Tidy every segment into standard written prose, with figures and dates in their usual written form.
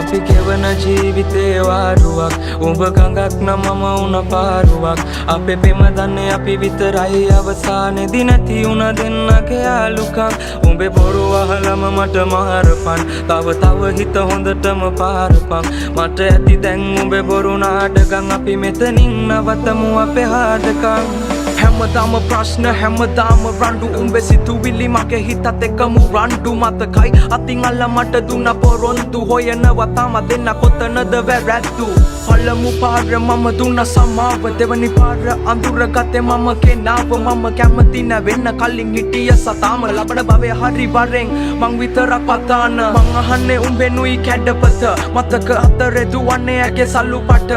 අපි ගෙවන ජීවිතේ වාරුවක් උඹ ගඟක් නම් මම උන පාරුවක් අපේ පෙම දන්නේ අපි විතරයි අවසානේදී නැති උන දෙන්නගේ යාළුකම් උඹේ බොරු අහලම මට මාරපන් තව හිත හොඳටම පාරපන් මට ඇති දැන් උඹේ බොරු නාටකම් අපි මෙතනින් නවතමු අපේ හාඩකම් හැමදාම ප්‍රශ්න හැමදාම රණ්ඩු උඹේ සිතුවිලි මගේ හිතත් එක්කම රණ්ඩු මතකයි අතින් අල්ල මට දුන්න පොරොන්දු හොයනවා තාම දෙන්න කොතනද වැරැද්දු පළමු පාර මම දුන්න සමාව දෙවනි පාර අඳුර ගත්තේ මම කෙනාව මම කැමති නැවෙන්න කලින් හිටිය සතාම ලබන භවය හරි වරෙන් මං විතරක් පතාන මං අහන්නේ උඹෙනුයි කැඩපත මතක අතරේ දුවන්නේ ඇගේ සල්ලු පට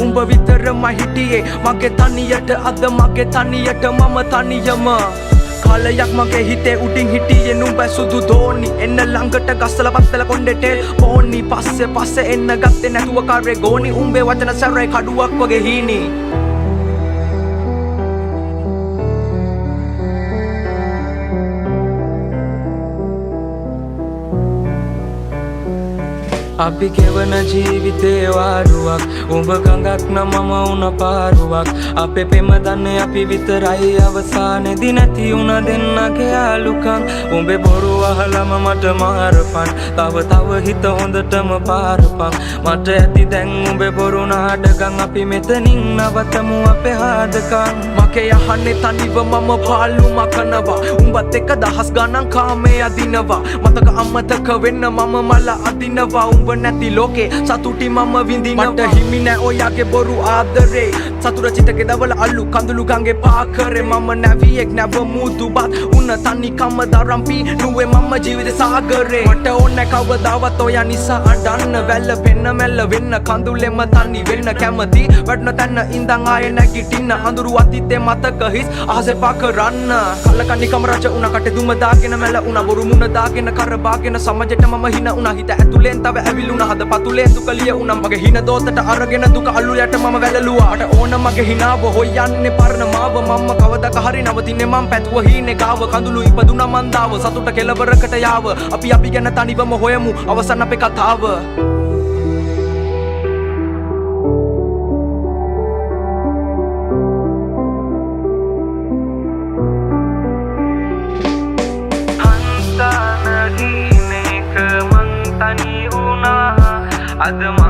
උඹ විතරම හිටියේ මගේ තනියට අද මගේ තනියට මම තනියම කාලයක් මගේ හිතේ උඩින් හිටියේ නුඹ සුදු දෝනි එන්න ළඟට ගස්සලා පත්තල කොණ්ඩේ ටෙල් පොනි පස්සේ එන්න ගත්තේ නැතුව කාරේ ගෝනි උඹේ වචන සැරේ කඩුවක් වගේ හීනි අපි ගෙවන ජීවිතේ වාරුවක් උඹ ගඟක් නම් මම උන පාරුවක් අපේ පෙම දන්නේ අපි විතරයි අවසානේදී නැති උන දෙන්නගේ යාළුකම් උඹේ බොරු අහලම මට මාරපන් තව හිත හොඳටම පාරපන් මට ඇති දැන් උඹේ බොරු නාටකම් අපි මෙතනින් නවතමු අපේ හාඩකම් මගේ යහන්නේ තනිව මම පාළු මකනවා උඹත් එක්ක දහස් ගණන් කාමේ අදිනවා මතක අමතක වෙන්න මම මල අදිනවා උඹ නැති ලෝකේ සතුටි මම විඳිනවා මට හිමි නෑ ඔයාගේ බොරු ආදරේ සතුර චිතකේ දවල අල්ලු කඳුළු ගංගේ පාකරේ මම නැවියෙක් නැව මුදුබත් උන තනි කම දරම්පි නුවේ මම ජීවිත සාගරේ මට ඕන කවදාවත් ඔයා නිසා අඬන්න වැල්ල පෙන්න මැල්ල වෙන්න කඳුලෙම තනි වෙන්න කැමති වඩන තැන්න ඉඳන් ආයේ නැගිටින්න අඳුරු අතීතේ මතක හිස් අහසේ පාකරන්න කල්ලකන්නි කම රජ උන කටේ දුම දාගෙන මැල උන බොරු මුණ දාගෙන කරබාගෙන සමජෙට මම හින උන හිත ඇතුලෙන් තව ඇවිලුන හද පතුලේ දුක ලිය උනම් මගේ හින දෝතට අරගෙන දුක අල්ලු යට මම වැළලුවා අට ඕන මගේ හිනාව හොයන්නේ පරණ මාව මම කවදක හරි නවතින්නේ මම පැතුව හීනේ ගාව කඳුළු ඉපදුන මන්දාව සතුට කෙලවරකට යාව අපි ගැන තනිවම හොයමු අවසන් අපේ කතාව අද